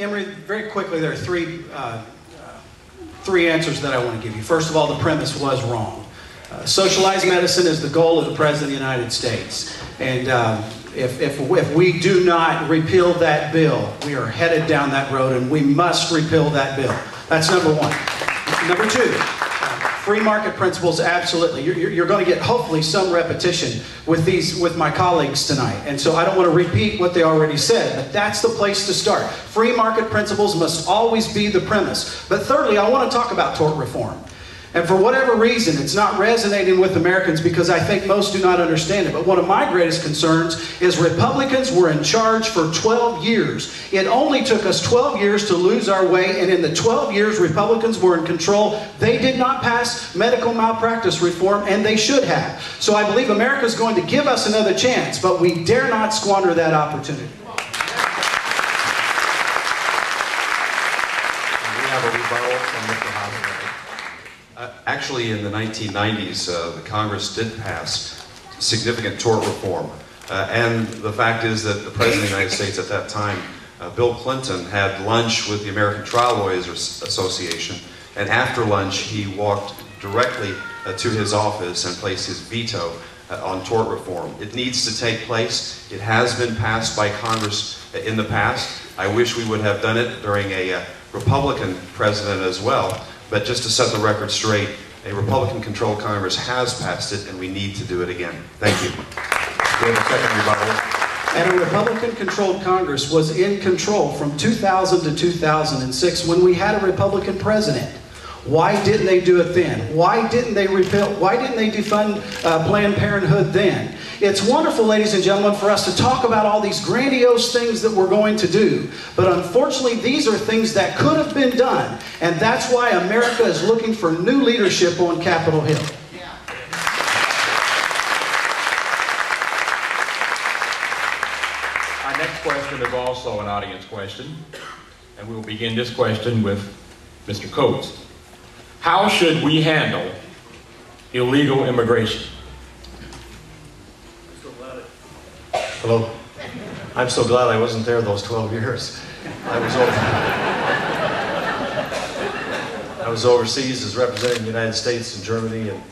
Emory, very quickly, there are three answers that I want to give you. First of all, the premise was wrong. Socialized medicine is the goal of the President of the United States. And if we do not repeal that bill, we are headed down that road, and we must repeal that bill. That's number one. Number two, free market principles, absolutely. You're going to get hopefully some repetition with my colleagues tonight. And so I don't want to repeat what they already said, but that's the place to start. Free market principles must always be the premise. But thirdly, I want to talk about tort reform. And for whatever reason, it's not resonating with Americans because I think most do not understand it. But one of my greatest concerns is Republicans were in charge for 12 years. It only took us 12 years to lose our way, and in the 12 years Republicans were in control, they did not pass medical malpractice reform, and they should have. So I believe America is going to give us another chance, but we dare not squander that opportunity. We have a rebuttal from Mr. Hoffman. Actually, in the 1990s, the Congress did pass significant tort reform. And the fact is that the President of the United States at that time, Bill Clinton, had lunch with the American Trial Lawyers Association. And after lunch, he walked directly to his office and placed his veto on tort reform. It needs to take place. It has been passed by Congress in the past. I wish we would have done it during a Republican president as well. But just to set the record straight, a Republican-controlled Congress has passed it, and we need to do it again. Thank you. We have a second rebuttal. And a Republican-controlled Congress was in control from 2000 to 2006 when we had a Republican president. Why didn't they do it then? Why didn't they repeal? Why didn't they defund Planned Parenthood then? It's wonderful, ladies and gentlemen, for us to talk about all these grandiose things that we're going to do. But unfortunately, these are things that could have been done. And that's why America is looking for new leadership on Capitol Hill. Our next question is also an audience question. And we will begin this question with Mr. Coates. How should we handle illegal immigration? Hello. I'm so glad I wasn't there those 12 years. I was overseas as representing the United States in Germany and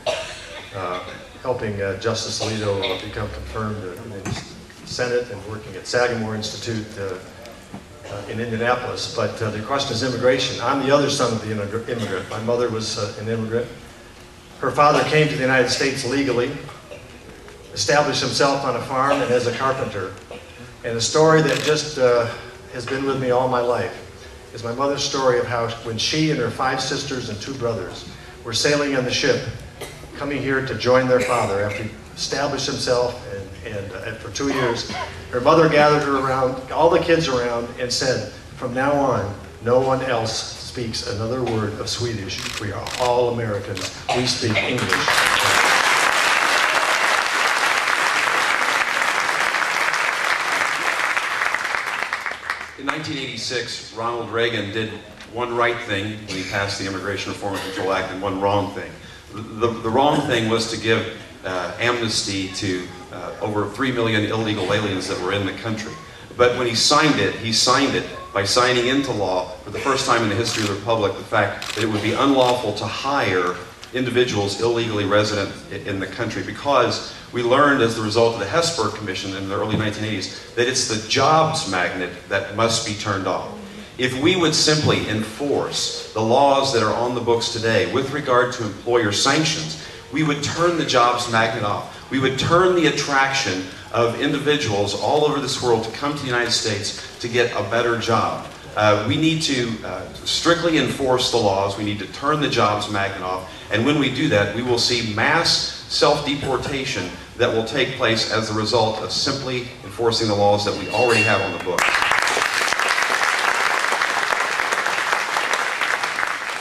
helping Justice Alito become confirmed in the Senate and working at Sagamore Institute in Indianapolis. But the question is immigration. I'm the other son of the immigrant. My mother was an immigrant. Her father came to the United States legally, established himself on a farm and as a carpenter. And a story that just has been with me all my life is my mother's story of how when she and her 5 sisters and 2 brothers were sailing on the ship, coming here to join their father after he established himself and for 2 years, her mother gathered her around, all the kids around, and said, from now on, no one else speaks another word of Swedish. We are all Americans. We speak English. In 1986, Ronald Reagan did one right thing when he passed the Immigration Reform and Control Act and one wrong thing. The wrong thing was to give amnesty to over 3 million illegal aliens that were in the country. But when he signed it by signing into law, for the first time in the history of the Republic, the fact that it would be unlawful to hire individuals illegally resident in the country, because we learned as the result of the Hesburgh Commission in the early 1980s that it's the jobs magnet that must be turned off. If we would simply enforce the laws that are on the books today with regard to employer sanctions, we would turn the jobs magnet off. We would turn the attraction of individuals all over this world to come to the United States to get a better job. We need to strictly enforce the laws. We need to turn the jobs magnet off. And when we do that, we will see mass self-deportation that will take place as a result of simply enforcing the laws that we already have on the books.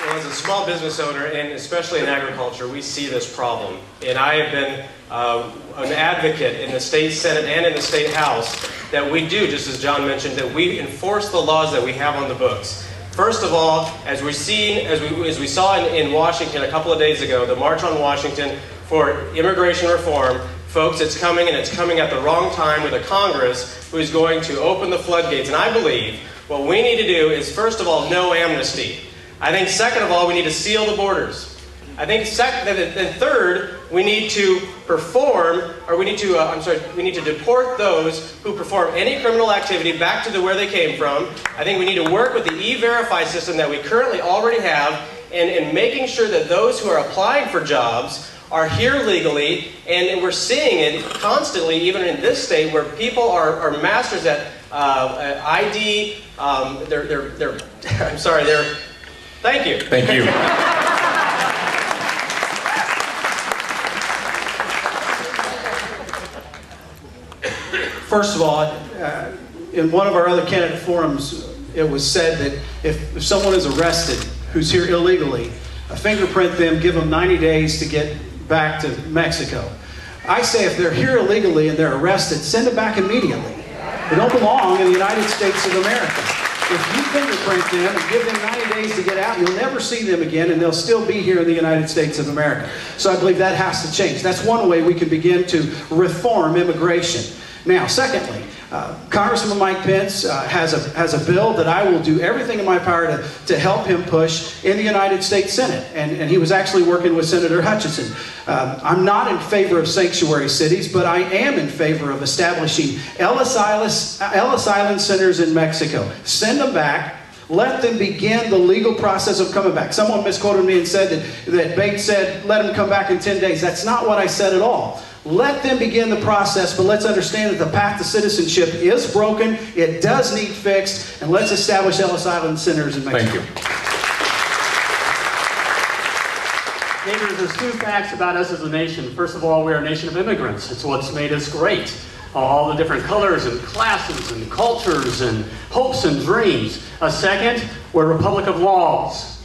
Well, as a small business owner, and especially in agriculture, we see this problem. And I have been an advocate in the state Senate and in the state House that we do, just as John mentioned, that we enforce the laws that we have on the books. First of all, as we saw in Washington a couple of days ago, the March on Washington for immigration reform, folks, it's coming, and it's coming at the wrong time with a Congress who is going to open the floodgates. And I believe What we need to do is, first of all, no amnesty. I think second of all, we need to seal the borders. I think and third, we need to perform, or we need to deport those who perform any criminal activity back to where they came from. I think we need to work with the E-Verify system that we currently already have in making sure that those who are applying for jobs are here legally, and we're seeing it constantly, even in this state, where people are masters at ID. I'm sorry. Thank you. Thank you. First of all, in one of our other candidate forums, it was said that if someone is arrested who's here illegally, fingerprint them, give them 90 days to get back to Mexico. I say if they're here illegally and they're arrested, send them back immediately. They don't belong in the United States of America. If you fingerprint them and give them 90 days to get out, you'll never see them again, and they'll still be here in the United States of America. So I believe that has to change. That's one way we can begin to reform immigration. Now, secondly, Congressman Mike Pence has a bill that I will do everything in my power to help him push in the United States Senate. And he was actually working with Senator Hutchinson. I'm not in favor of sanctuary cities, but I am in favor of establishing Ellis Island centers in Mexico. Send them back. Let them begin the legal process of coming back. Someone misquoted me and said that Bates said, let them come back in 10 days. That's not what I said at all. Let them begin the process, but let's understand that the path to citizenship is broken, it does need fixed, and let's establish Ellis Island centers in Mexico. Thank you. Neighbors, there's two facts about us as a nation. First of all, we're a nation of immigrants. It's what's made us great. All the different colors and classes and cultures and hopes and dreams. Second, we're a republic of laws.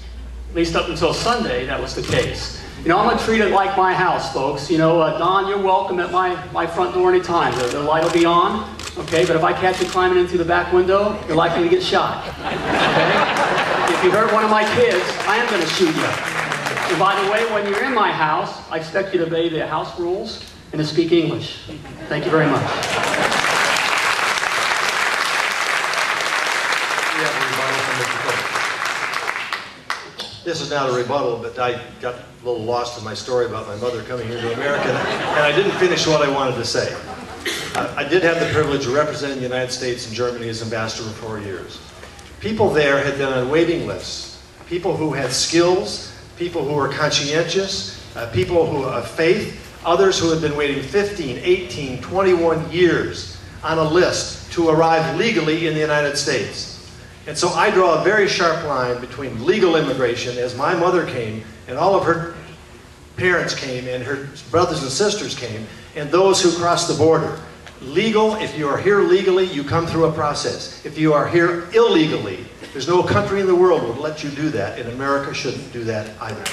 At least up until Sunday, that was the case. You know, I'm going to treat it like my house, folks. You know, Don, you're welcome at my front door anytime. The light will be on, okay? But if I catch you climbing in through the back window, you're likely to get shot, okay? If you hurt one of my kids, I am going to shoot you. And by the way, when you're in my house, I expect you to obey the house rules and to speak English. Thank you very much. This is not a rebuttal, but I got a little lost in my story about my mother coming here to America, and I didn't finish what I wanted to say. I did have the privilege of representing the United States in Germany as ambassador for 4 years. People there had been on waiting lists, people who had skills, people who were conscientious, people who have faith, others who had been waiting 15, 18, 21 years on a list to arrive legally in the United States. And so I draw a very sharp line between legal immigration, as my mother came, and all of her parents came, and her brothers and sisters came, and those who crossed the border. Legal, if you are here legally, you come through a process. If you are here illegally, there's no country in the world that would let you do that, and America shouldn't do that either.